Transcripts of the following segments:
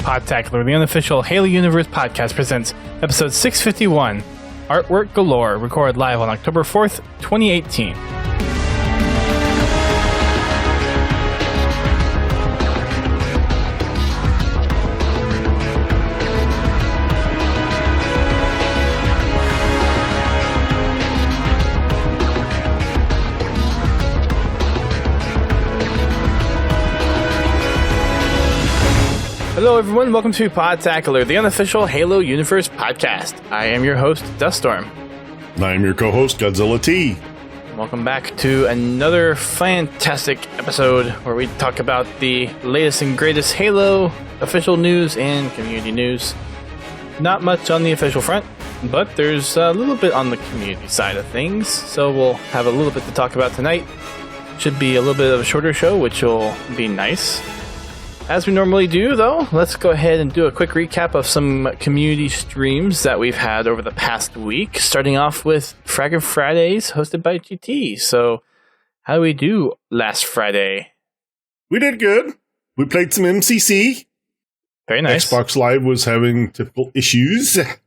Podtacular, the unofficial Halo Universe podcast, presents episode 651, Artwork Galore, recorded live on October 4th, 2018. Hello everyone, welcome to Podtacular, the unofficial Halo Universe podcast. I am your host, Duststorm. And I am your co-host, Godzilla T. Welcome back to another fantastic episode where we talk about the latest and greatest Halo official news and community news. Not much on the official front, but there's a little bit on the community side of things, so we'll have a little bit to talk about tonight. Should be a little bit of a shorter show, which will be nice. As we normally do, though, let's go ahead and do a quick recap of some community streams that we've had over the past week, starting off with Fragger Fridays, hosted by GT. So, how did we do last Friday? We did good. We played some MCC. Very nice. Xbox Live was having typical issues. I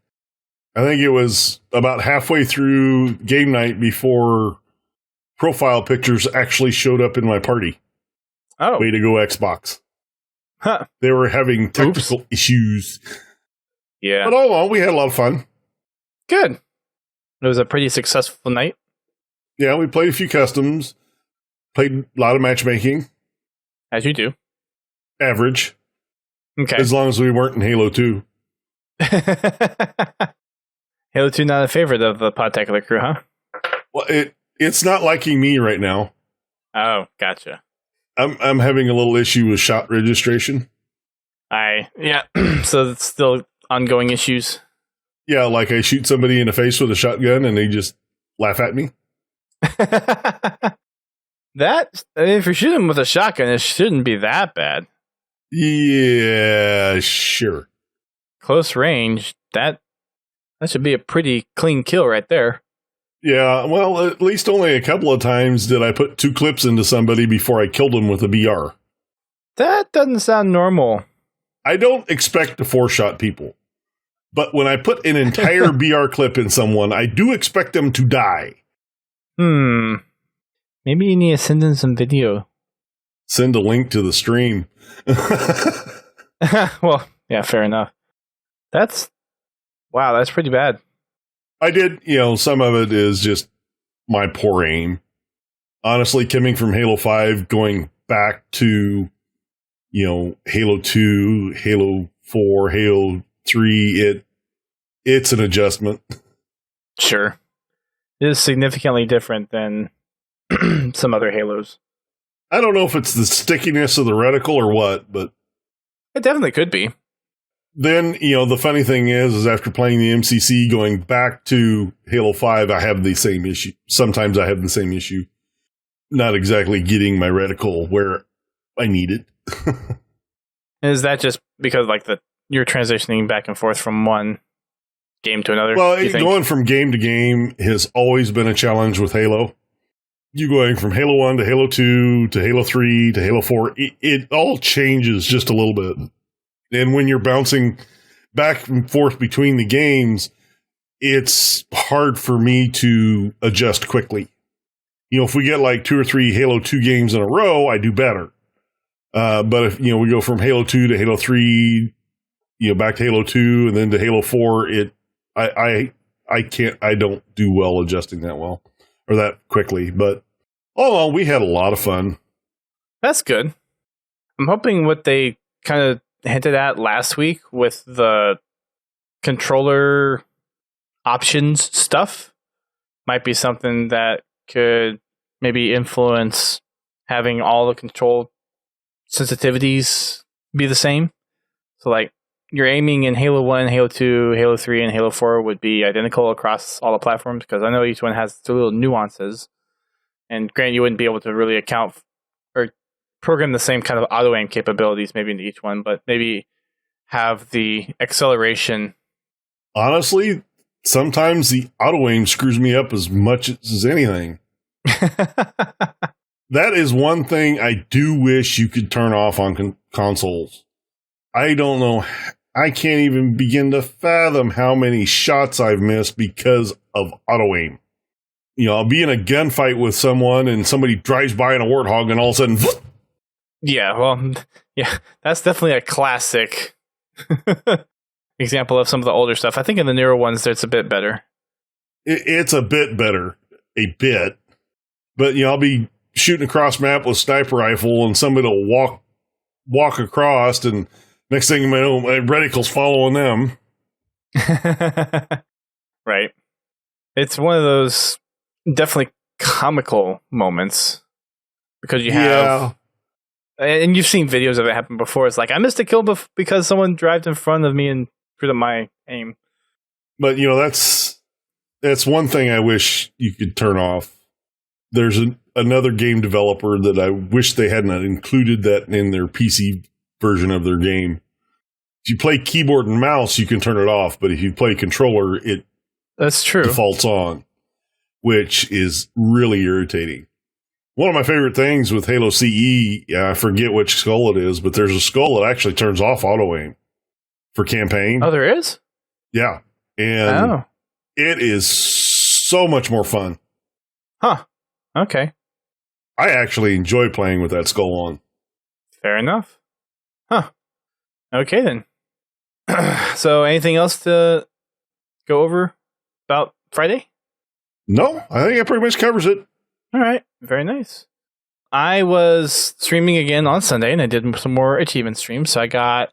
think it was about halfway through game night before profile pictures actually showed up in my party. Oh. Way to go, Xbox. Huh. They were having technical issues. Yeah. But all in all, we had a lot of fun. Good. It was a pretty successful night. Yeah, we played a few customs. Played a lot of matchmaking. As you do. Average. Okay. As long as we weren't in Halo 2. Halo 2 not a favorite of the Podtacular crew, huh? Well, it's not liking me right now. Oh, gotcha. I'm having a little issue with shot registration. Yeah. So it's still ongoing issues. Yeah, like I shoot somebody in the face with a shotgun and they just laugh at me. If you're shooting with a shotgun, it shouldn't be that bad. Yeah, sure. Close range, that should be a pretty clean kill right there. Yeah, well, at least only a couple of times did I put 2 clips into somebody before I killed them with a BR. That doesn't sound normal. I don't expect to 4-shot people. But when I put an entire BR clip in someone, I do expect them to die. Maybe you need to send in some video. Send a link to the stream. Well, yeah, fair enough. That's pretty bad. I did, some of it is just my poor aim. Honestly, coming from Halo 5, going back to, Halo 2, Halo 4, Halo 3, it's an adjustment. Sure. It is significantly different than some other Halos. I don't know if it's the stickiness of the reticle or what, but it definitely could be. Then, the funny thing is after playing the MCC, going back to Halo 5, I have the same issue. Sometimes I have the same issue. Not exactly getting my reticle where I need it. Is that just because, you're transitioning back and forth from one game to another? Well, going from game to game has always been a challenge with Halo. You going from Halo 1 to Halo 2 to Halo 3 to Halo 4, it all changes just a little bit. And when you're bouncing back and forth between the games, it's hard for me to adjust quickly. If we get 2 or 3 Halo 2 games in a row, I do better. But if, we go from Halo 2 to Halo 3, back to Halo 2 and then to Halo 4, I don't do well adjusting that well or that quickly. But all in all, we had a lot of fun. That's good. I'm hoping what they kind of hinted at last week with the controller options stuff might be something that could maybe influence having all the control sensitivities be the same. So your aiming in Halo 1, Halo 2, Halo 3, and Halo 4 would be identical across all the platforms, because I know each one has the little nuances. And granted, you wouldn't be able to really account or program the same kind of auto aim capabilities maybe into each one, but maybe have the acceleration. Honestly, sometimes the auto aim screws me up as much as anything. That is one thing I do wish you could turn off on consoles. I don't know. I can't even begin to fathom how many shots I've missed because of auto aim. I'll be in a gunfight with someone and somebody drives by in a warthog and all of a sudden, whoop! Yeah, well, yeah, that's definitely a classic example of some of the older stuff. I think in the newer ones, it's a bit better. It's a bit better, but I'll be shooting across map with sniper rifle and somebody will walk across, and next thing you know, my reticle's following them. Right. It's one of those definitely comical moments because you have, and you've seen videos of it happen before. It's like, I missed a kill because someone drived in front of me and screwed up my aim. But that's one thing I wish you could turn off. There's another game developer that I wish they hadn't included that in their PC version of their game. If you play keyboard and mouse, you can turn it off, but if you play controller, that's true. Defaults on, which is really irritating. One of my favorite things with Halo CE, I forget which skull it is, but there's a skull that actually turns off auto aim for campaign. Oh, there is? Yeah. And it is so much more fun. Huh. Okay. I actually enjoy playing with that skull on. Fair enough. Huh. Okay, then. So, anything else to go over about Friday? No, I think that pretty much covers it. All right. Very nice. I was streaming again on Sunday, and I did some more achievement streams. So I got,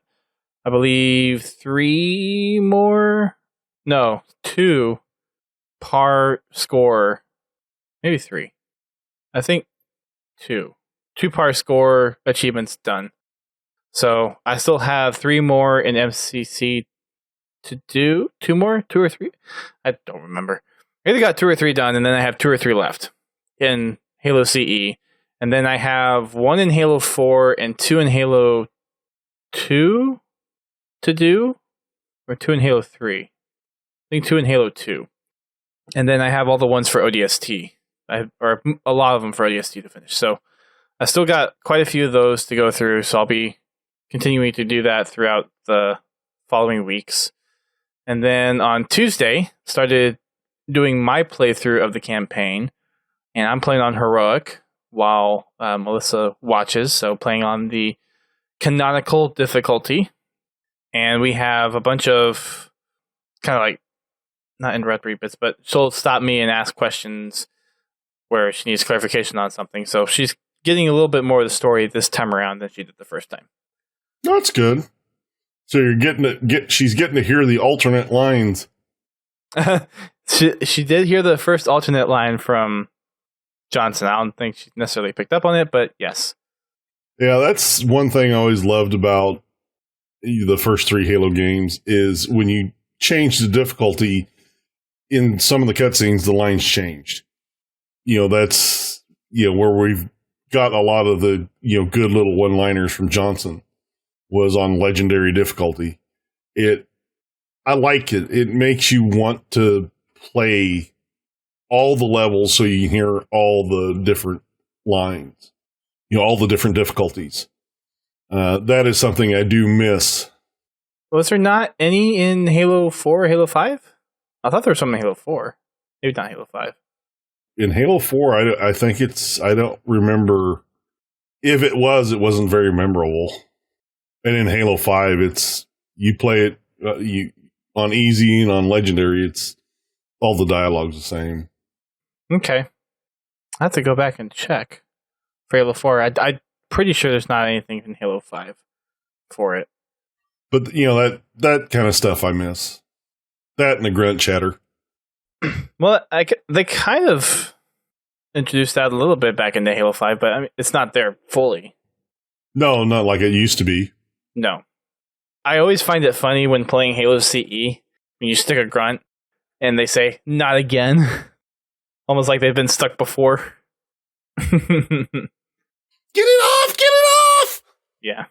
I believe, 2 par score. Maybe 3. I think 2. 2 par score achievements done. So I still have 3 more in MCC to do. 2 more? 2 or 3? I don't remember. I either got 2 or 3 done, and then I have 2 or 3 left in Halo CE. And then I have 1 in Halo 4 and 2 in Halo 2 to do. Or 2 in Halo 3. I think 2 in Halo 2. And then I have all the ones for ODST. Or a lot of them for ODST to finish. So I still got quite a few of those to go through. So I'll be continuing to do that throughout the following weeks. And then on Tuesday, started doing my playthrough of the campaign. And I'm playing on Heroic while Melissa watches. So playing on the canonical difficulty. And we have a bunch of kind of like, not interrupt repeats, but she'll stop me and ask questions where she needs clarification on something. So she's getting a little bit more of the story this time around than she did the first time. That's good. So you're she's getting to hear the alternate lines. She did hear the first alternate line from Johnson. I don't think she necessarily picked up on it, but yes. Yeah, that's one thing I always loved about the first 3 Halo games is when you change the difficulty in some of the cutscenes, the lines changed. That's where we've got a lot of the good little one-liners from Johnson was on legendary difficulty. I like it. It makes you want to play all the levels so you can hear all the different lines, all the different difficulties. That is something I do miss. Was there not any in Halo 4 or Halo 5? I thought there was some in Halo 4. Maybe not Halo 5. In Halo 4, I think I don't remember. If it wasn't very memorable. And in Halo 5, you play it on easy and on legendary, it's all the dialogue's the same. Okay. I have to go back and check for Halo 4. I'm pretty sure there's not anything in Halo 5 for it. But, that kind of stuff I miss. That and the grunt chatter. Well, they kind of introduced that a little bit back into Halo 5, but I mean, it's not there fully. No, not like it used to be. No. I always find it funny when playing Halo CE, when you stick a grunt, and they say, not again. Almost like they've been stuck before. Get it off! Get it off! Yeah.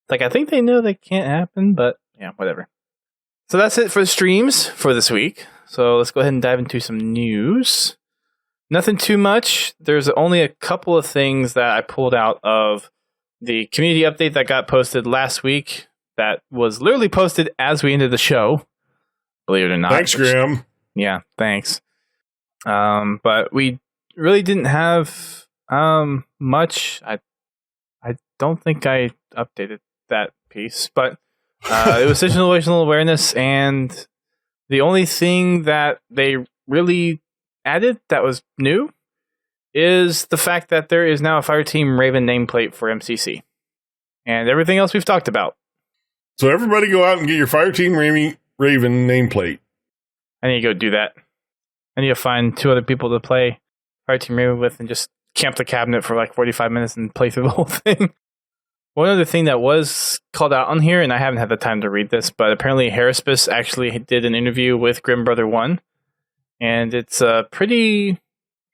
Like, I think they know that can't happen, but yeah, whatever. So that's it for the streams for this week. So let's go ahead and dive into some news. Nothing too much. There's only a couple of things that I pulled out of the community update that got posted last week that was literally posted as we ended the show. Believe it or not. Thanks, Graham. Yeah, thanks. But we really didn't have much. I don't think I updated that piece, but it was situational awareness, and the only thing that they really added that was new is the fact that there is now a Fireteam Raven nameplate for MCC. And everything else we've talked about. So everybody go out and get your Fireteam Raven nameplate. I need to go do that. I need to find 2 other people to play Fireteam Raven with and just camp the cabinet for like 45 minutes and play through the whole thing. One other thing that was called out on here, and I haven't had the time to read this, but apparently Haraspis actually did an interview with Grim Brother 1. And it's a pretty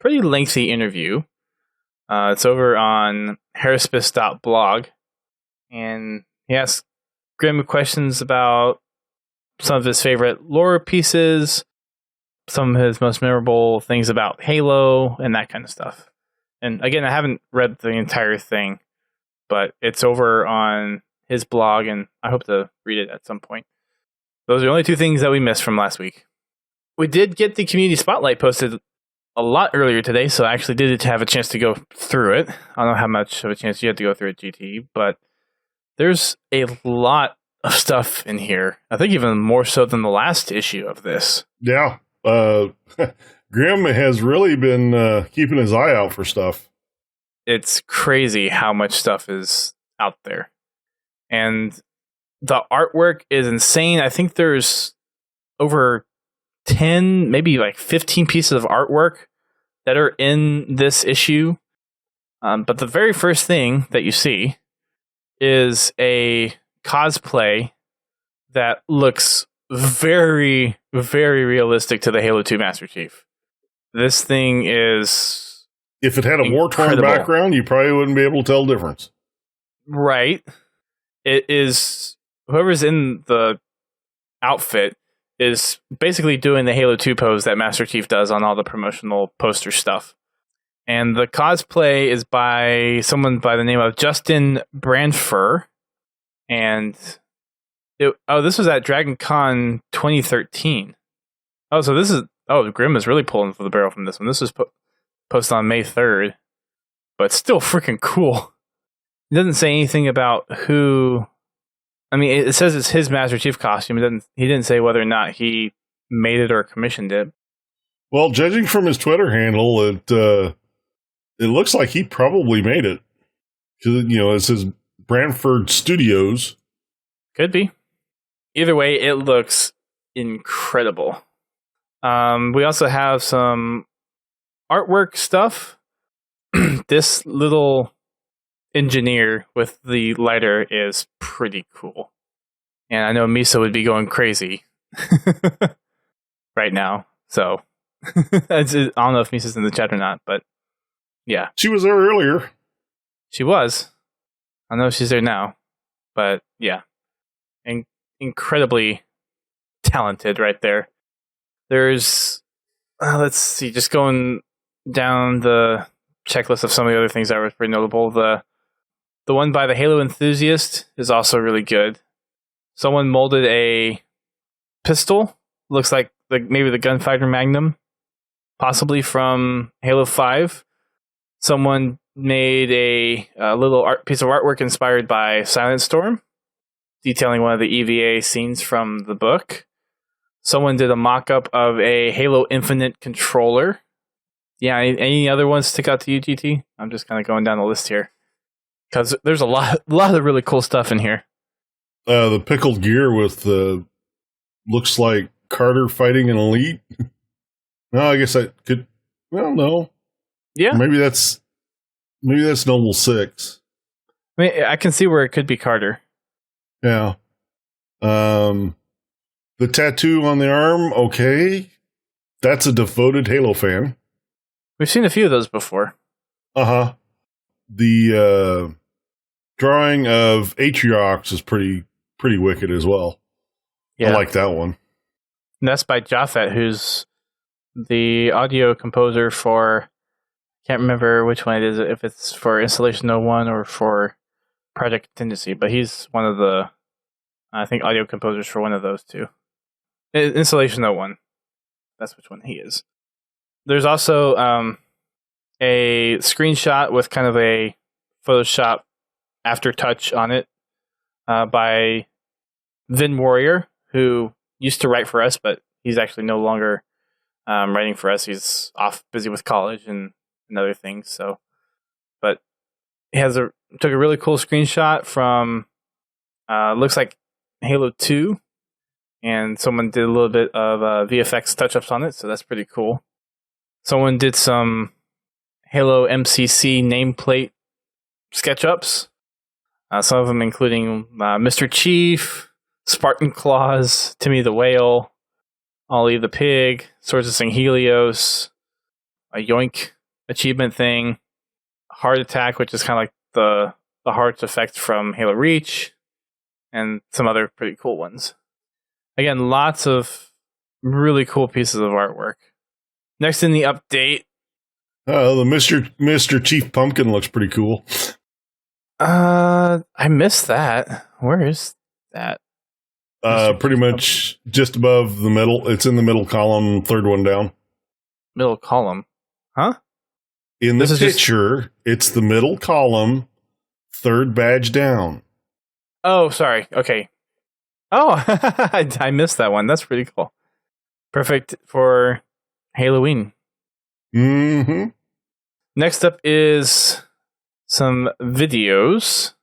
lengthy interview. It's over on haraspis.blog. And he asked Grim questions about some of his favorite lore pieces, some of his most memorable things about Halo, and that kind of stuff. And again, I haven't read the entire thing, but it's over on his blog, and I hope to read it at some point. Those are the only 2 things that we missed from last week. We did get the community spotlight posted a lot earlier today, so I actually did have a chance to go through it. I don't know how much of a chance you had to go through it, GT, but there's a lot of stuff in here. I think even more so than the last issue of this. Yeah. Grim has really been keeping his eye out for stuff. It's crazy how much stuff is out there. And the artwork is insane. I think there's over 10, maybe like 15 pieces of artwork that are in this issue. But the very first thing that you see is a cosplay that looks very, very realistic to the Halo 2 Master Chief. This thing is... If it had a war-torn background, you probably wouldn't be able to tell the difference. Right. It is... Whoever's in the outfit is basically doing the Halo 2 pose that Master Chief does on all the promotional poster stuff. And the cosplay is by someone by the name of Justin Brandfer. And this was at Dragon Con 2013. Oh, so this is... Oh, Grim is really pulling for the barrel from this one. This was posted on May 3rd. But still freaking cool. It doesn't say anything about who... I mean, it says it's his Master Chief costume. He didn't say whether or not he made it or commissioned it. Well, judging from his Twitter handle, it looks like he probably made it. Because, it says Brantford Studios. Could be. Either way, it looks incredible. We also have some artwork stuff. This little engineer with the lighter is pretty cool. And I know Misa would be going crazy right now. So I don't know if Misa's in the chat or not, but yeah. She was there earlier. She was. I know she's there now, but yeah. Incredibly talented right there. There's, let's see, just going down the checklist of some of the other things that were pretty notable. The one by the Halo Enthusiast is also really good. Someone molded a pistol. Looks like maybe the Gunfighter Magnum, possibly from Halo 5. Someone made a little piece of artwork inspired by Silent Storm, detailing one of the EVA scenes from the book. Someone did a mock-up of a Halo Infinite controller. Yeah, any other ones stick out to you, GT? I'm just kind of going down the list here. Because there's a lot of really cool stuff in here. The pickled gear with looks like Carter fighting an elite. No, I guess I could. Well, no. Yeah, maybe that's Noble 6. I mean, I can see where it could be Carter. Yeah. The tattoo on the arm. Okay, that's a devoted Halo fan. We've seen a few of those before. Uh-huh. The drawing of Atriox is pretty wicked as well. Yeah. I like that one. And that's by Japhet, who's the audio composer for... Can't remember which one it is, if it's for Installation 01 or for Project Contingency, but he's one of the I think audio composers for one of those too. Installation 01. That's which one he is. There's also a screenshot with kind of a Photoshop aftertouch on it by VinWarrior, who used to write for us, but he's actually no longer writing for us. He's off busy with college and other things. So, but he took a really cool screenshot from looks like Halo 2, and someone did a little bit of VFX touch-ups on it, so that's pretty cool. Someone did some Halo MCC nameplate SketchUps, some of them including Mr. Chief, Spartan Claws, Timmy the Whale, Ollie the Pig, Swords of St. Helios, a Yoink achievement thing, Heart Attack, which is kind of like the hearts effect from Halo Reach, and some other pretty cool ones. Again, lots of really cool pieces of artwork. Next in the update, the Mr. Chief Pumpkin looks pretty cool. I missed that. Where is that? Pretty much just above the middle. It's in the middle column, third one down. Middle column, huh? In the picture, it's the middle column, third badge down. Oh, sorry. Okay. Oh, I missed that one. That's pretty cool. Perfect for Halloween. Mm-hmm. Next up is some videos.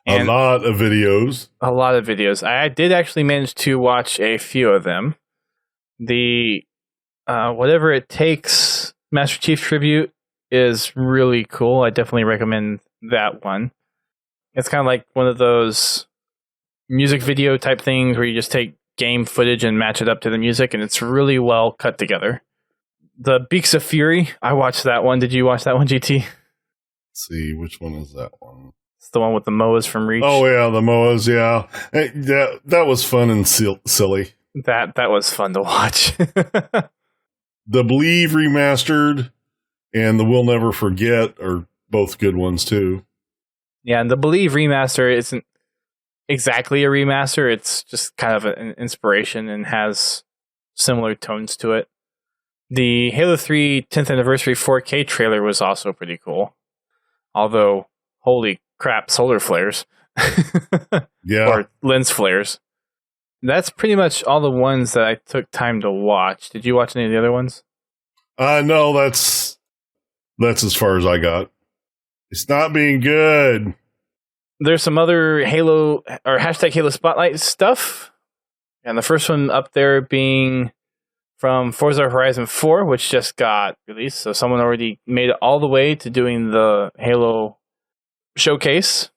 A lot of videos. A lot of videos. I did actually manage to watch a few of them. The Whatever It Takes Master Chief tribute is really cool. I definitely recommend that one. It's kind of like one of those music video type things where you just take game footage and match it up to the music, and it's really well cut together. The Beaks of Fury, I watched that one. Did you watch that one, GT? Let's see, which one is that one? It's the one with the MOAs from Reach. Oh, yeah, the MOAs, yeah. That was fun and silly. That was fun to watch. The Believe Remastered and the We'll Never Forget are both good ones, too. Yeah, and the Believe Remaster isn't exactly a remaster. It's just kind of an inspiration and has similar tones to it. The Halo 3 10th Anniversary 4K trailer was also pretty cool. Although, holy crap, solar flares. Yeah. Or lens flares. That's pretty much all the ones that I took time to watch. Did you watch any of the other ones? No, that's as far as I got. It's not being good. There's some other Halo or hashtag Halo Spotlight stuff. And the first one up there being from Forza Horizon 4, which just got released. So someone already made it all the way to doing the Halo showcase.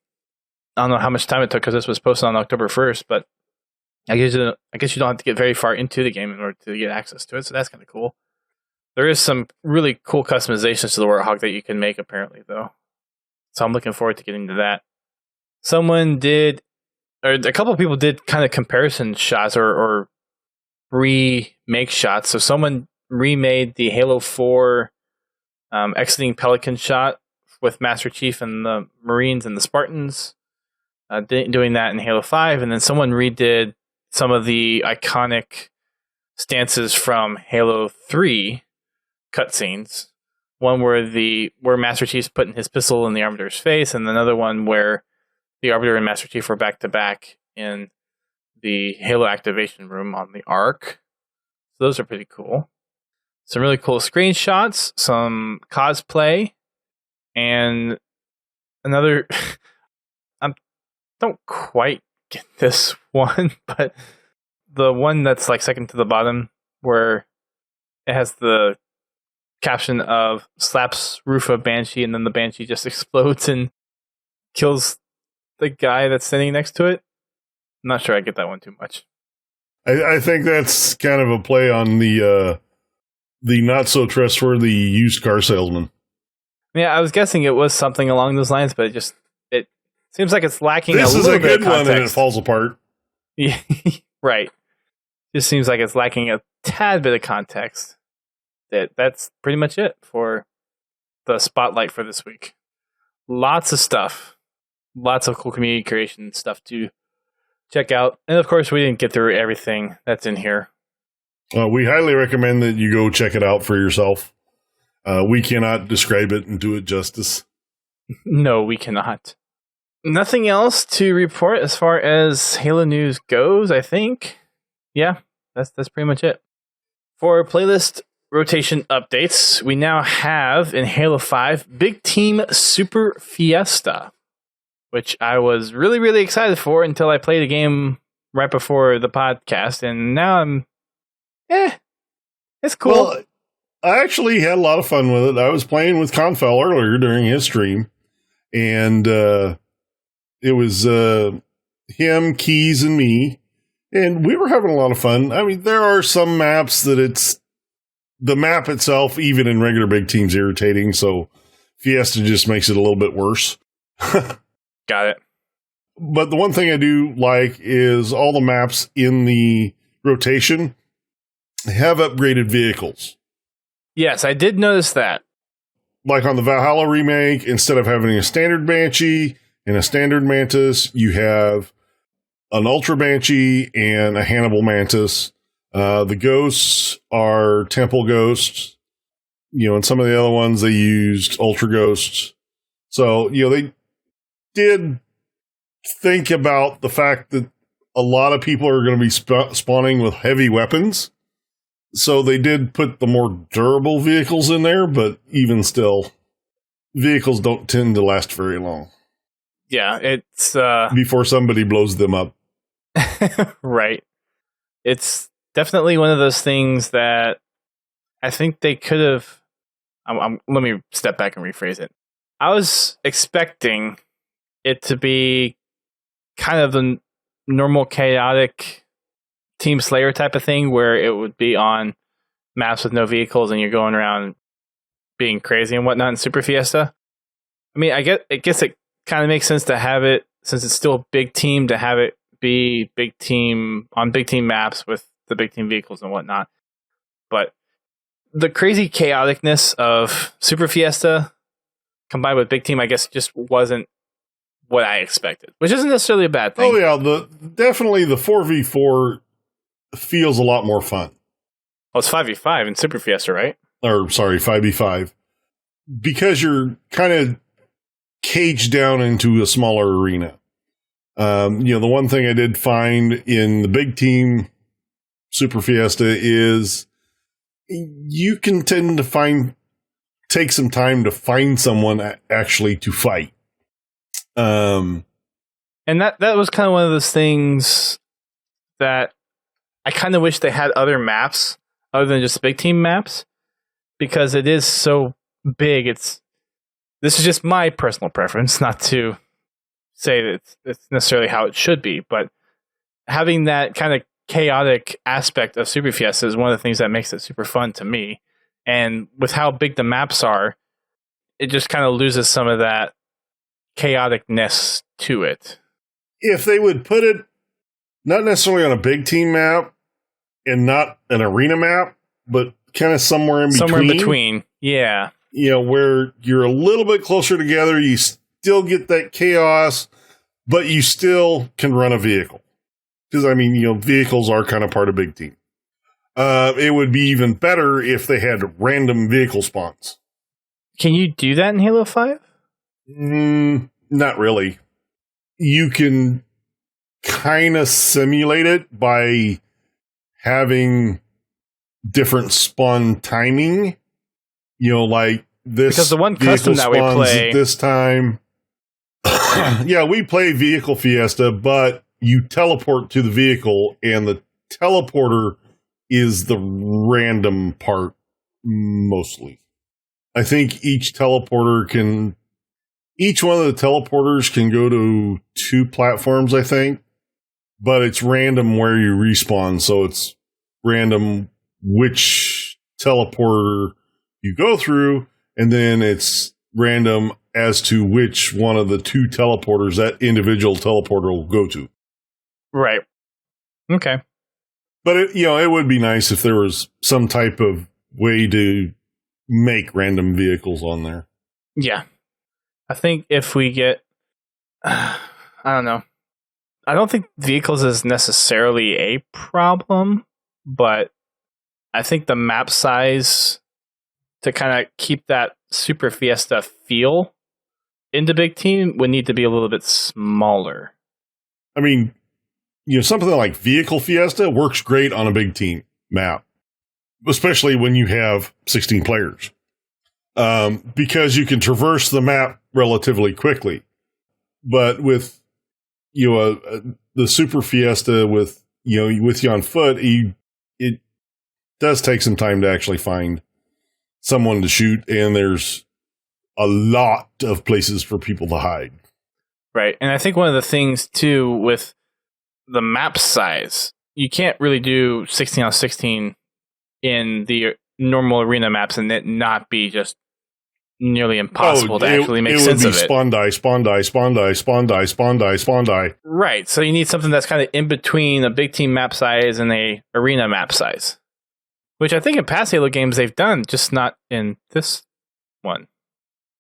I don't know how much time it took because this was posted on October 1st, but I guess you don't have to get very far into the game in order to get access to it. So that's kind of cool. There is some really cool customizations to the Warthog that you can make, apparently, though. So I'm looking forward to getting to that. Someone did, or a couple of people did kind of comparison shots or remake shots. So someone remade the Halo 4 exiting Pelican shot with Master Chief and the Marines and the Spartans, doing that in Halo 5. And then someone redid some of the iconic stances from Halo 3 cutscenes. One where Master Chief's putting his pistol in the Arbiter's face, and another one where the Arbiter and Master Chief were back to back in the Halo activation room on the Ark. So those are pretty cool. Some really cool screenshots, some cosplay, and another. I don't quite get this one, but the one that's like second to the bottom, where it has the caption of slaps roof of Banshee, and then the Banshee just explodes and kills the guy that's standing next to it. I'm not sure I get that one too much. I think that's kind of a play on the not so trustworthy used car salesman. Yeah, I was guessing it was something along those lines, but it seems like it's lacking a little bit of context. This is a good one, and it falls apart. Yeah, right. Just seems like it's lacking a tad bit of context. That's pretty much it for the spotlight for this week. Lots of stuff. Lots of cool community creation stuff to check out. And of course, we didn't get through everything that's in here. We highly recommend that you go check it out for yourself. We cannot describe it and do it justice. No, we cannot. Nothing else to report as far as Halo news goes, I think. Yeah, that's pretty much it. For playlist rotation updates, we now have in Halo 5 Big Team Super Fiesta, which I was really, really excited for until I played a game right before the podcast, and now I'm, it's cool. Well, I actually had a lot of fun with it. I was playing with Confel earlier during his stream, and it was him, Keys, and me, and we were having a lot of fun. I mean, there are some maps that the map itself, even in regular big teams, irritating, so Fiesta just makes it a little bit worse. Got it. But the one thing I do like is all the maps in the rotation have upgraded vehicles. Yes, I did notice that. Like on the Valhalla remake, instead of having a standard Banshee and a standard Mantis, you have an Ultra Banshee and a Hannibal Mantis. The ghosts are Temple Ghosts. And some of the other ones, they used Ultra Ghosts. So, they did think about the fact that a lot of people are going to be spawning with heavy weapons. So they did put the more durable vehicles in there, but even still, vehicles don't tend to last very long. Yeah, it's... before somebody blows them up. Right. It's definitely one of those things that I think they could have... let me step back and rephrase it. I was expecting it to be kind of the normal chaotic Team Slayer type of thing, where it would be on maps with no vehicles and you're going around being crazy and whatnot in Super Fiesta. I mean, I guess it kind of makes sense to have it, since it's still a big team, to have it be big team on big team maps with the big team vehicles and whatnot. But the crazy chaoticness of Super Fiesta combined with big team, I guess, just wasn't what I expected, which isn't necessarily a bad thing. Oh yeah, definitely the 4v4 feels a lot more fun. Well, it's 5v5 in Super Fiesta, right? Or, sorry, 5v5. Because you're kind of caged down into a smaller arena. The one thing I did find in the big team Super Fiesta is you can tend to take some time to find someone actually to fight. And that was kind of one of those things that I kind of wish they had other maps other than just big team maps, because it is so big. This is just my personal preference, not to say that it's necessarily how it should be, but having that kind of chaotic aspect of Super Fiesta is one of the things that makes it super fun to me. And with how big the maps are, it just kind of loses some of that chaoticness to it. If they would put it not necessarily on a big team map and not an arena map, but kind of somewhere in between. Somewhere in between, yeah. Where you're a little bit closer together, you still get that chaos, but you still can run a vehicle. Because, vehicles are kind of part of big team. It would be even better if they had random vehicle spawns. Can you do that in Halo 5? Not really. You can kind of simulate it by having different spawn timing. Like this. Because the one custom that we play at this time. Yeah, we play Vehicle Fiesta, but you teleport to the vehicle, and the teleporter is the random part mostly. I think each one of the teleporters can go to 2 platforms, I think, but it's random where you respawn. So it's random which teleporter you go through, and then it's random as to which one of the 2 teleporters that individual teleporter will go to. Right. Okay. But it would be nice if there was some type of way to make random vehicles on there. Yeah. I think if we get, I don't know, I don't think vehicles is necessarily a problem, but I think the map size to kind of keep that Super Fiesta feel into Big Team would need to be a little bit smaller. I mean, something like Vehicle Fiesta works great on a Big Team map, especially when you have 16 players, because you can traverse the map relatively quickly. But with the Super Fiesta with you on foot, it does take some time to actually find someone to shoot, and there's a lot of places for people to hide. Right. And I think one of the things too with the map size, you can't really do 16 on 16 in the normal arena maps and it not be just nearly impossible to actually make sense of it. Spawn die, spawn die, spawn die, spawn die, spawn die, spawn die. Right. So you need something that's kind of in between a Big Team map size and a arena map size, which I think in past Halo games they've done, just not in this one.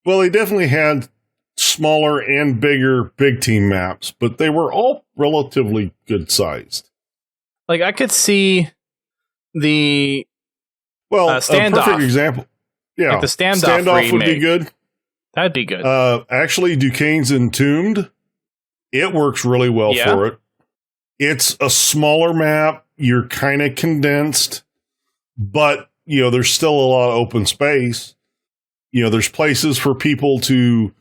Well, they definitely had smaller and bigger Big Team maps, but they were all relatively good sized. Like I could see the standoff. A perfect example. Yeah, like the standoff would be good. That'd be good. Actually, Duquesne's Entombed, it works really well for it. It's a smaller map. You're kind of condensed, but there's still a lot of open space. There's places for people to,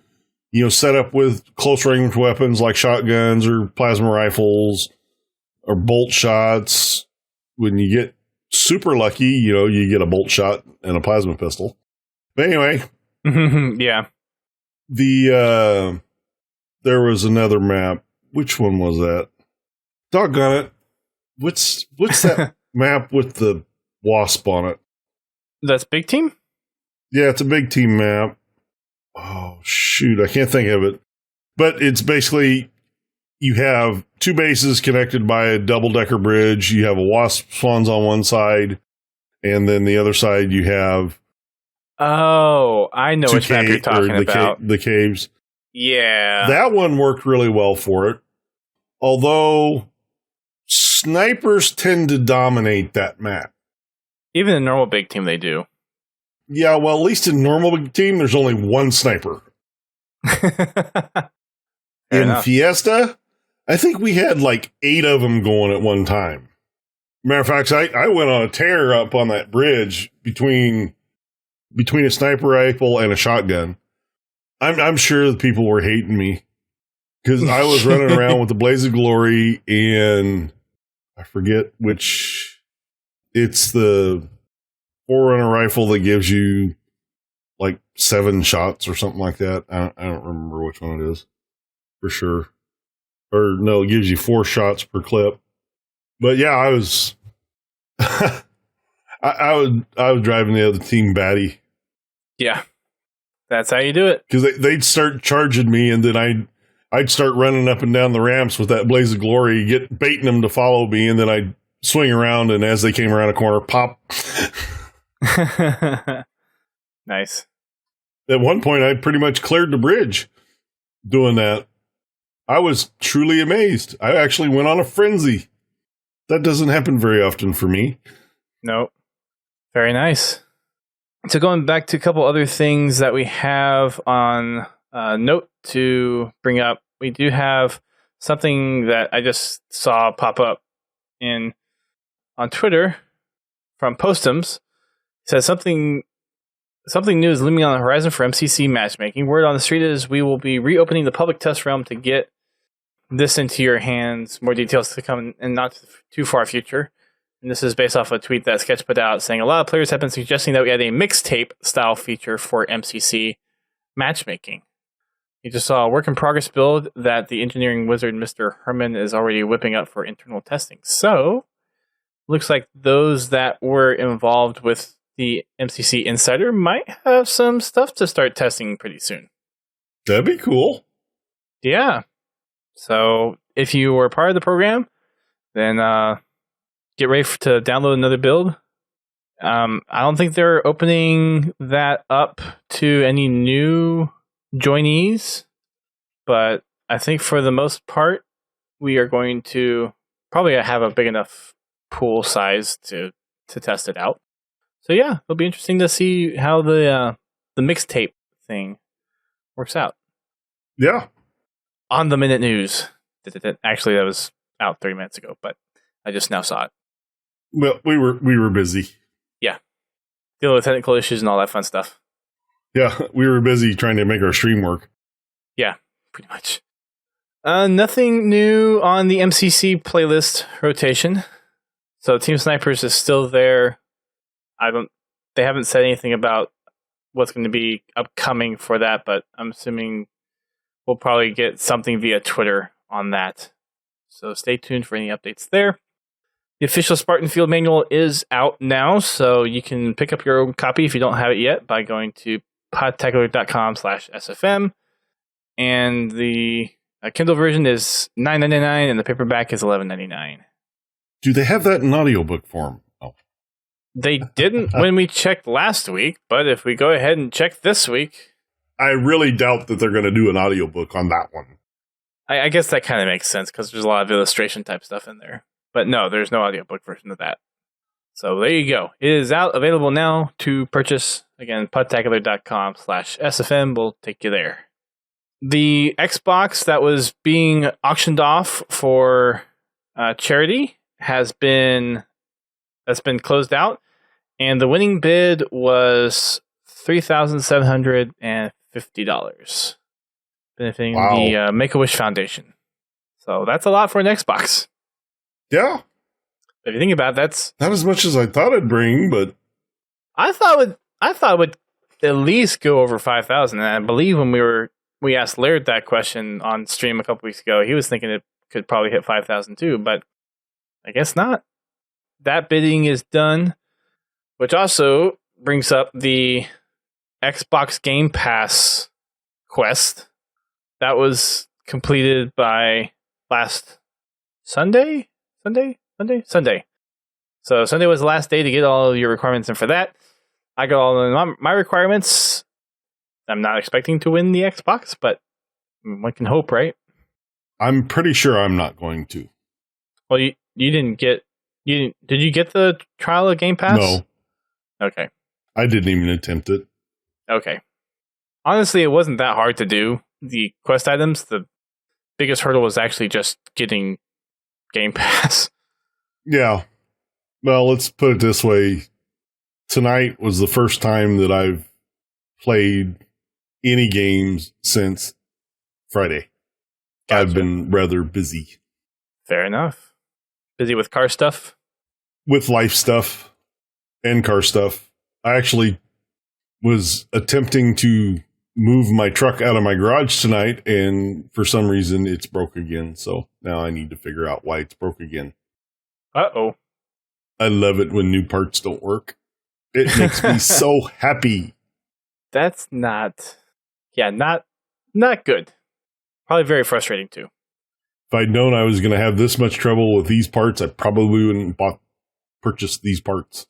set up with close range weapons like shotguns or plasma rifles or bolt shots. When you get super lucky, you get a bolt shot and a plasma pistol. But anyway. Yeah. There was another map. Which one was that? Doggone it. What's that map with the wasp on it? That's Big Team? Yeah, it's a Big Team map. Oh, shoot. I can't think of it. But it's basically, you have two bases connected by a double-decker bridge. You have a wasp spawns on one side, and then the other side you have... Oh, I know which map you're talking about. The caves. Yeah. That one worked really well for it. Although, snipers tend to dominate that map. Even in normal Big Team, they do. Yeah, well, at least in normal Big Team, there's only one sniper. In Fiesta, I think we had like 8 of them going at one time. Matter of fact, I went on a tear up on that bridge between a sniper rifle and a shotgun. I'm sure the people were hating me because I was running around with the Blaze of Glory and I forget which. It's the Forerunner rifle that gives you like 7 shots or something like that. I don't remember which one it is for sure. Or no, it gives you 4 shots per clip. But yeah, I was I was driving the other team batty. Yeah, that's how you do it. Because they'd start charging me, and then I'd start running up and down the ramps with that Blaze of Glory, baiting them to follow me, and then I'd swing around, and as they came around a corner, pop. Nice. At one point, I pretty much cleared the bridge doing that. I was truly amazed. I actually went on a frenzy. That doesn't happen very often for me. Nope. Very nice. So going back to a couple other things that we have on note to bring up, we do have something that I just saw pop up on Twitter from Postums. It says something new is looming on the horizon for MCC matchmaking. Word on the street is we will be reopening the public test realm to get this into your hands. More details to come in not too far future. And this is based off a tweet that Sketch put out saying a lot of players have been suggesting that we add a mixtape style feature for MCC matchmaking. You just saw a work in progress build that the engineering wizard Mr. Herman is already whipping up for internal testing. So, looks like those that were involved with the MCC Insider might have some stuff to start testing pretty soon. That'd be cool. Yeah. So, if you were part of the program, then get ready to download another build. I don't think they're opening that up to any new joinees, but I think for the most part, we are going to probably have a big enough pool size to test it out. So yeah, it'll be interesting to see how the mixtape thing works out. Yeah. On the minute news. Actually, that was out 30 minutes ago, but I just now saw it. Well, we were busy. Yeah. Dealing with technical issues and all that fun stuff. Yeah, we were busy trying to make our stream work. Yeah, pretty much. Nothing new on the MCC playlist rotation. So Team Snipers is still there. They haven't said anything about what's going to be upcoming for that, but I'm assuming we'll probably get something via Twitter on that. So stay tuned for any updates there. The official Spartan Field Manual is out now, so you can pick up your own copy if you don't have it yet by going to podtacular.com/SFM. And the Kindle version is $9.99 and the paperback is $11.99. Do they have that in audiobook form? Oh. They didn't when we checked last week, but if we go ahead and check this week... I really doubt that they're going to do an audiobook on that one. I guess that kind of makes sense because there's a lot of illustration type stuff in there. But no, there's no audiobook version of that. So there you go. It is out, available now to purchase. Again, podtacular.com/SFM will take you there. The Xbox that was being auctioned off for charity that's been closed out, and the winning bid was $3,750, benefiting the Make-A-Wish Foundation. So that's a lot for an Xbox. Yeah. If you think about it, that's not as much as I thought it'd bring, but I thought it would at least go over 5,000. And I believe when we asked Laird that question on stream a couple weeks ago, he was thinking it could probably hit 5,000 too, but I guess not. That bidding is done, which also brings up the Xbox Game Pass quest that was completed by last Sunday. So Sunday was the last day to get all of your requirements in for that. I got all of my requirements. I'm not expecting to win the Xbox, but one can hope, right? I'm pretty sure I'm not going to. Well, you didn't get... did you get the trial of Game Pass? No. Okay. I didn't even attempt it. Okay. Honestly, it wasn't that hard to do. The quest items, the biggest hurdle was actually just getting Game Pass. Yeah. Well, let's put it this way. Tonight was the first time that I've played any games since Friday. Gotcha. I've been rather busy. Fair enough. Busy with car stuff? With life stuff and car stuff. I actually was attempting to move my truck out of my garage tonight, and for some reason it's broke again. So now I need to figure out why it's broke again. Uh-oh. I love it when new parts don't work. It makes me so happy. That's not good. Probably very frustrating too. If I'd known I was going to have this much trouble with these parts, I probably wouldn't purchase these parts.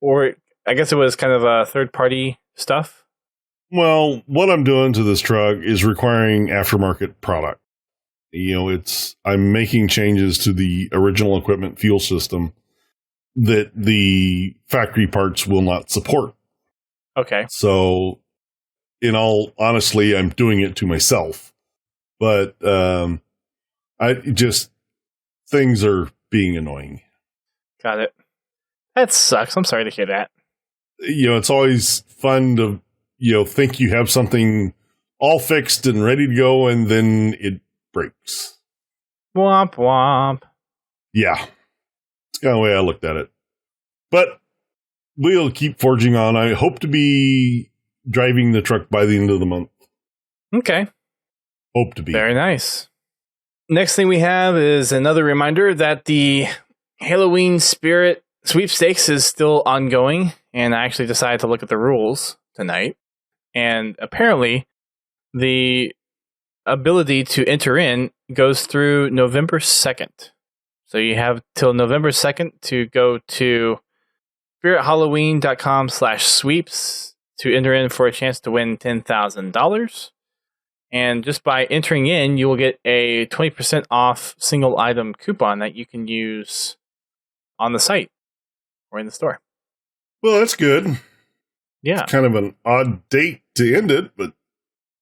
Or I guess it was kind of third-party stuff. Well, what I'm doing to this truck is requiring aftermarket product. I'm making changes to the original equipment fuel system that the factory parts will not support. Okay. So, in all honesty, I'm doing it to myself. But things are being annoying. Got it. That sucks. I'm sorry to hear that. It's always fun to, think you have something all fixed and ready to go, and then it breaks. Womp womp. Yeah. It's kind of the way I looked at it. But we'll keep forging on. I hope to be driving the truck by the end of the month. Okay. Hope to be. Very nice. Next thing we have is another reminder that the Halloween Spirit sweepstakes is still ongoing, and I actually decided to look at the rules tonight, and apparently the ability to enter in goes through November 2nd. So you have till November 2nd to go to spirithalloween.com/sweeps to enter in for a chance to win $10,000. And just by entering in, you will get a 20% off single item coupon that you can use on the site or in the store. Well, that's good. Yeah. It's kind of an odd date to end it, but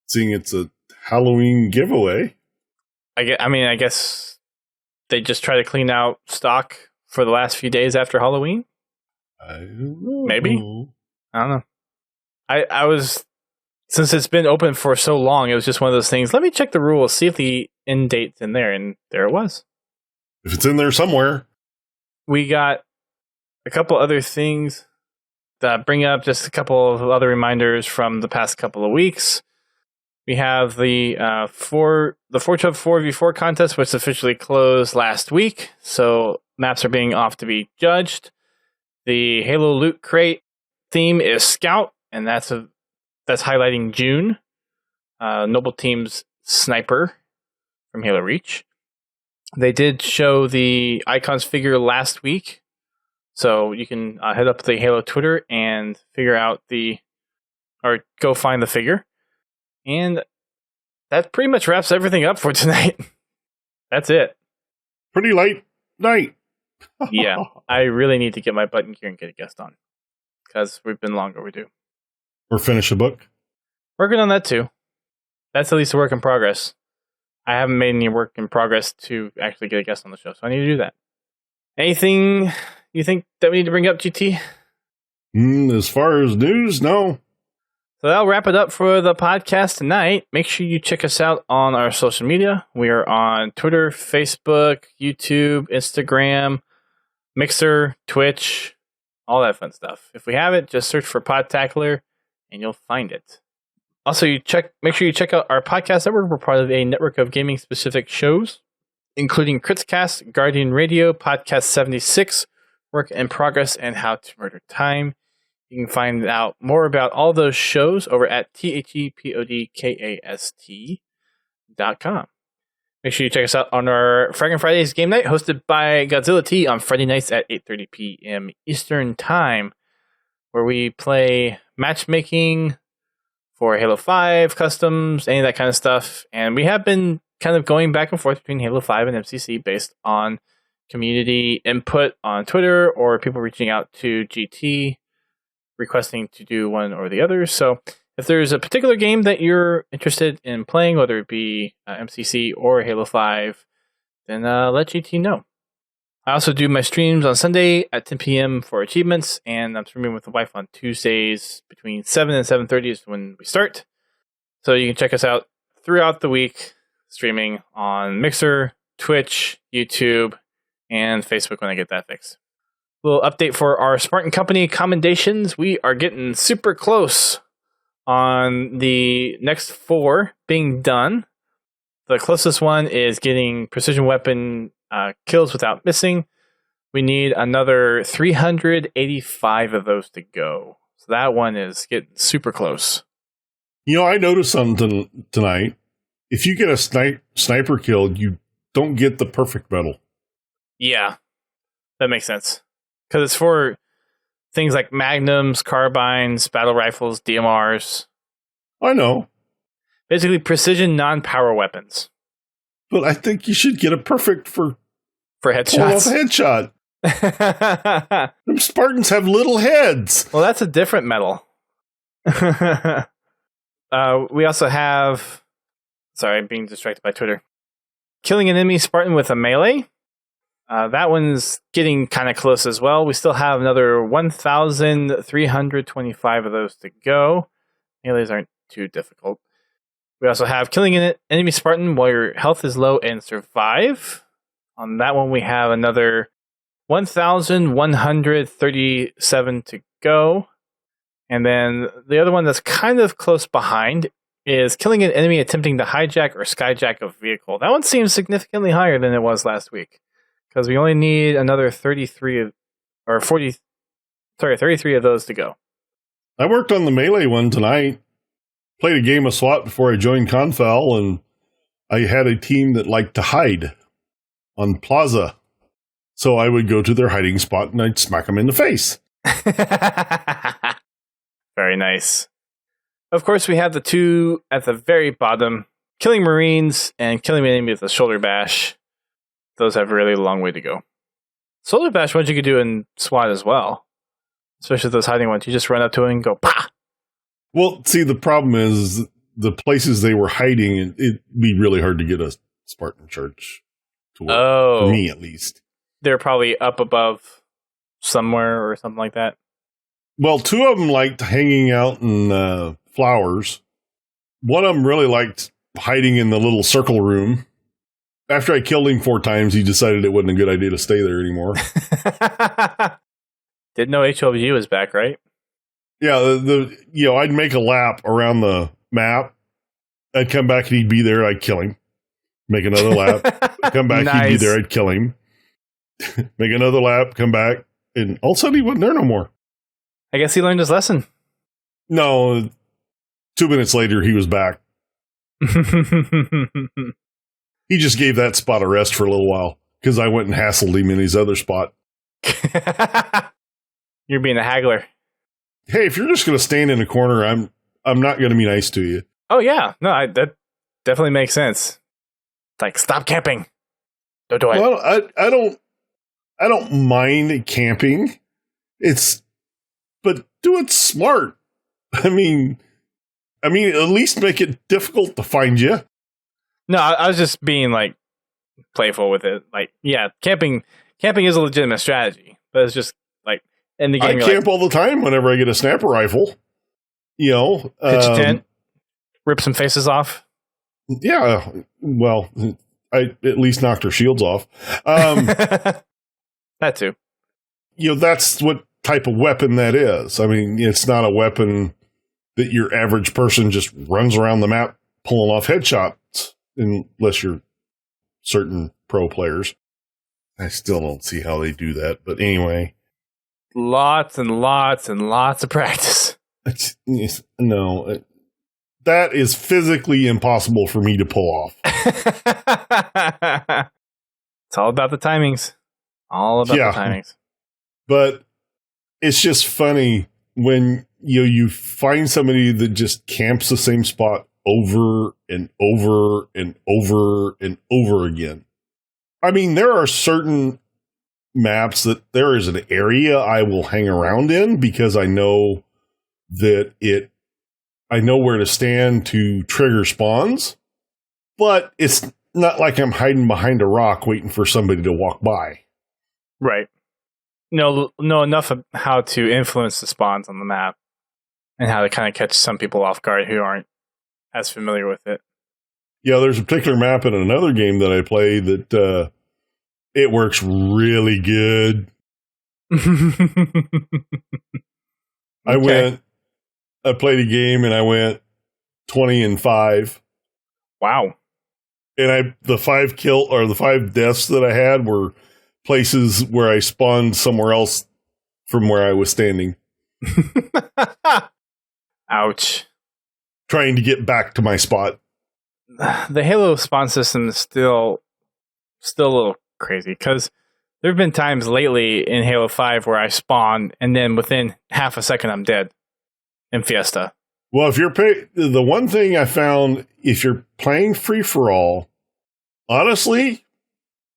seeing it's a Halloween giveaway. I guess they just try to clean out stock for the last few days after Halloween. I don't know. Maybe. I don't know. I was, since it's been open for so long, it was just one of those things. Let me check the rules, see if the end date's in there, and there it was. If it's in there somewhere. We got a couple other things that bring up just a couple of other reminders from the past couple of weeks. We have the 4v4 contest, which officially closed last week, so maps are being off to be judged. The Halo Loot Crate theme is Scout, and that's highlighting June. Noble Team's Sniper from Halo Reach. They did show the Icons figure last week, so you can head up to the Halo Twitter and go find the figure. And that pretty much wraps everything up for tonight. That's it. Pretty late night. Yeah, I really need to get my butt in gear and get a guest on, because we've been long overdue. Or finish a book. Working on that too. That's at least a work in progress. I haven't made any work in progress to actually get a guest on the show, so I need to do that. Anything you think that we need to bring up, GT? As far as news, no. So that'll wrap it up for the podcast tonight. Make sure you check us out on our social media. We are on Twitter, Facebook, YouTube, Instagram, Mixer, Twitch, all that fun stuff. If we have it, just search for Podtacular and you'll find it. Also, make sure you check out our podcast network. We're part of a network of gaming-specific shows, including Critscast, Guardian Radio, Podcast 76, Work in Progress, and How to Murder Time. You can find out more about all those shows over at thepodcast.com. Make sure you check us out on our Fragging Fridays game night, hosted by Godzilla T on Friday nights at 8:30 p.m. Eastern Time, where we play matchmaking for Halo 5, customs, any of that kind of stuff. And we have been kind of going back and forth between Halo 5 and MCC based on community input on Twitter or people reaching out to GT requesting to do one or the other. So if there's a particular game that you're interested in playing, whether it be MCC or Halo 5, then let GT know. I also do my streams on Sunday at 10 p.m. for achievements, and I'm streaming with the wife on Tuesdays between 7 and 7:30 is when we start. So you can check us out throughout the week, streaming on Mixer, Twitch, YouTube, and Facebook when I get that fixed. Little update for our Spartan Company commendations. We are getting super close on the next 4 being done. The closest one is getting precision weapon kills without missing. We need another 385 of those to go. So that one is getting super close. You know, I noticed something tonight. If you get a sniper kill, you don't get the perfect medal. Yeah. That makes sense. Because it's for things like magnums, carbines, battle rifles, DMRs. I know. Basically, precision non-power weapons. But I think you should get a perfect for headshots. Pull off headshot. Them Spartans have little heads. Well, that's a different medal. We also have... Sorry, I'm being distracted by Twitter. Killing an enemy Spartan with a melee. That one's getting kind of close as well. We still have another 1,325 of those to go. Melees aren't too difficult. We also have killing an enemy Spartan while your health is low and survive. On that one, we have another 1,137 to go. And then the other one that's kind of close behind is killing an enemy attempting to hijack or skyjack a vehicle. That one seems significantly higher than it was last week, because we only need another 33 of those to go. I worked on the melee one tonight. Played a game of SWAT before I joined Confal, and I had a team that liked to hide on Plaza. So I would go to their hiding spot and I'd smack them in the face. Very nice. Of course, we have the 2 at the very bottom killing Marines and killing an enemy with a shoulder bash, those have a really long way to go. Shoulder bash ones you could do in SWAT as well. Especially those hiding ones. You just run up to it and go, pah! Well, see, the problem is the places they were hiding, it'd be really hard to get a Spartan charge to work. For me, at least. They're probably up above somewhere or something like that. Well, two of them liked hanging out in flowers. One of them really liked hiding in the little circle room. After I killed him 4 times, he decided it wasn't a good idea to stay there anymore. Didn't know HLG was back, right? Yeah, I'd make a lap around the map. I'd come back and he'd be there. I'd kill him. Make another lap. Come back, nice. He'd be there. I'd kill him. Make another lap. Come back, and all of a sudden he wasn't there no more. I guess he learned his lesson. No, 2 minutes later he was back. He just gave that spot a rest for a little while because I went and hassled him in his other spot. You're being a haggler. Hey, if you're just going to stand in a corner, I'm not going to be nice to you. Oh yeah, no, that definitely makes sense. It's like, stop camping. Don't do it. Well, I don't mind camping. But do it smart. I mean, at least make it difficult to find you. No, I was just being like playful with it. Like, yeah, camping is a legitimate strategy, but it's just like in the game. I camp all the time whenever I get a sniper rifle. Pitch a tent, rip some faces off. Yeah, well, I at least knocked her shields off. That too. That's what type of weapon that is. I mean, it's not a weapon that your average person just runs around the map pulling off headshots, unless you're certain pro players. I still don't see how they do that, but anyway. Lots and lots and lots of practice. No, that is physically impossible for me to pull off. It's all about the timings. All about the timings. But it's just funny when you find somebody that just camps the same spot over and over and over and over again. I mean, there are certain maps that there is an area I will hang around in because I know that I know where to stand to trigger spawns, but it's not like I'm hiding behind a rock waiting for somebody to walk by. Right. Know enough of how to influence the spawns on the map and how to kind of catch some people off guard who aren't as familiar with it. Yeah, there's a particular map in another game that I play that it works really good. I played a game and I went 20-5. Wow. And the 5 deaths that I had were places where I spawned somewhere else from where I was standing. Ouch. Trying to get back to my spot. The Halo spawn system is still a little crazy because there have been times lately in Halo 5 where I spawn and then within half a second I'm dead in Fiesta. Well, the one thing I found, if you're playing free-for-all, honestly,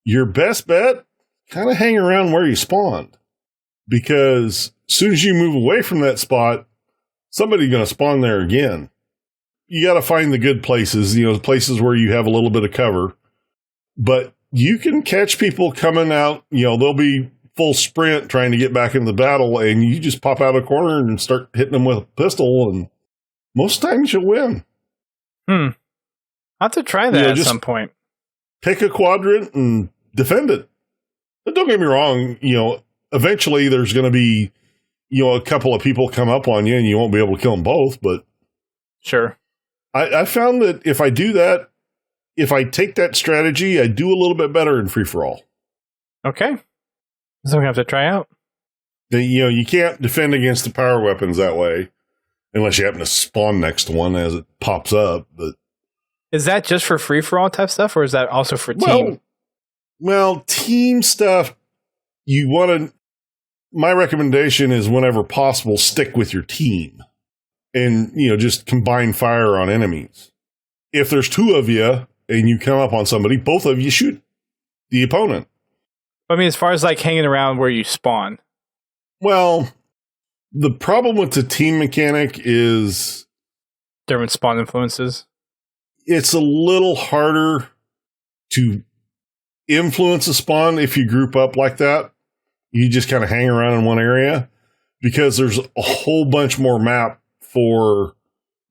your best bet, kind of hang around where you spawned. Because as soon as you move away from that spot, somebody's going to spawn there again. You got to find the good places, places where you have a little bit of cover. But you can catch people coming out, they'll be full sprint trying to get back into the battle, and you just pop out a corner and start hitting them with a pistol, and most times you'll win. I'll have to try that at some point. Pick a quadrant and defend it. But don't get me wrong, eventually there's going to be, a couple of people come up on you and you won't be able to kill them both, but sure. I found that if I do that, if I take that strategy, I do a little bit better in free-for-all. Okay. So we have to try out. You can't defend against the power weapons that way, unless you happen to spawn next to one as it pops up. But is that just for free-for-all type stuff, or is that also for team? Well, team stuff, my recommendation is whenever possible, stick with your team and, just combine fire on enemies. if there's two of you and you come up on somebody, both of you shoot the opponent. I mean, as far as like hanging around where you spawn. Well, the problem with the team mechanic is different spawn influences. It's a little harder to influence a spawn if you group up like that. You just kind of hang around in one area because there's a whole bunch more map for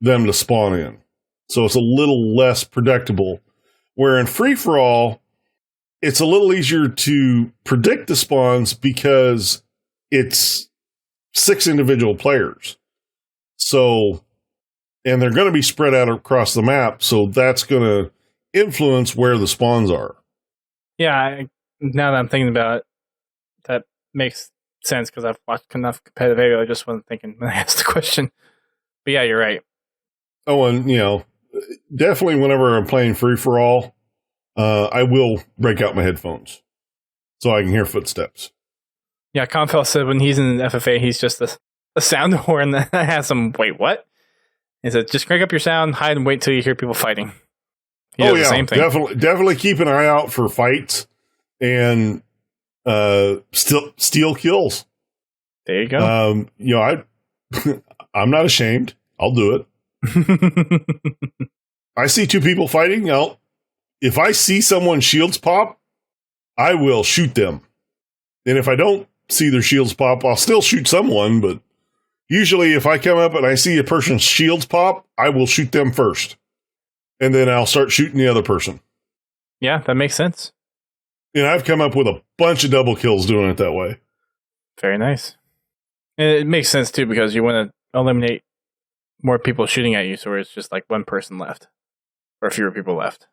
them to spawn in. So it's a little less predictable. Where in free-for-all, it's a little easier to predict the spawns because it's 6 individual players. So, and they're going to be spread out across the map, so that's going to influence where the spawns are. Yeah, now that I'm thinking about it, that makes sense because I've watched enough competitive Halo. I just wasn't thinking when I asked the question. But yeah, you're right. Oh, and definitely whenever I'm playing free-for-all, I will break out my headphones so I can hear footsteps. Yeah, Confel said when he's in FFA, he's just a sound horn that has him, wait, what? He said, just crank up your sound, hide and wait till you hear people fighting. He does the same thing. Definitely keep an eye out for fights and steal kills. There you go. I'm not ashamed. I'll do it. I see 2 people fighting. If I see someone's shields pop, I will shoot them. And if I don't see their shields pop, I'll still shoot someone. But usually if I come up and I see a person's shields pop, I will shoot them first. And then I'll start shooting the other person. Yeah, that makes sense. And I've come up with a bunch of double kills doing it that way. Very nice. And it makes sense, too, because you want to eliminate more people shooting at you, so it's just like one person left. Or fewer people left.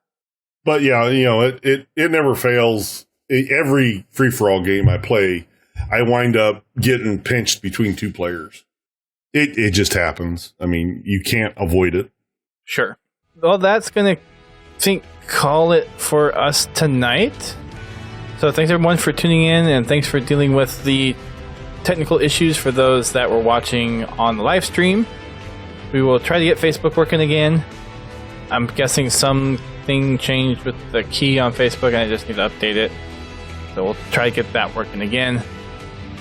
But yeah, it never fails. Every free-for-all game I play, I wind up getting pinched between 2 players. It just happens. I mean, you can't avoid it. Sure. Well, that's going to call it for us tonight. So thanks everyone for tuning in, and thanks for dealing with the technical issues for those that were watching on the live stream. We will try to get Facebook working again. I'm guessing something changed with the key on Facebook, and I just need to update it. So we'll try to get that working again.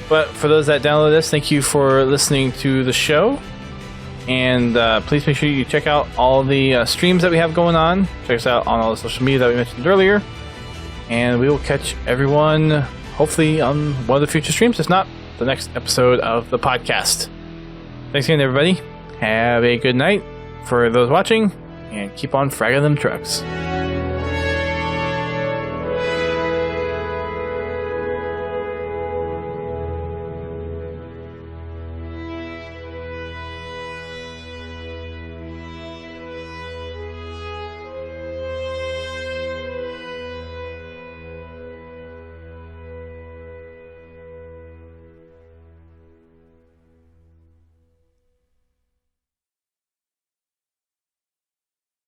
But for those that download this, thank you for listening to the show. And please make sure you check out all the streams that we have going on. Check us out on all the social media that we mentioned earlier. And we will catch everyone, hopefully, on one of the future streams. If not, the next episode of the podcast. Thanks again, everybody. Have a good night for those watching. And keep on fragging them trucks.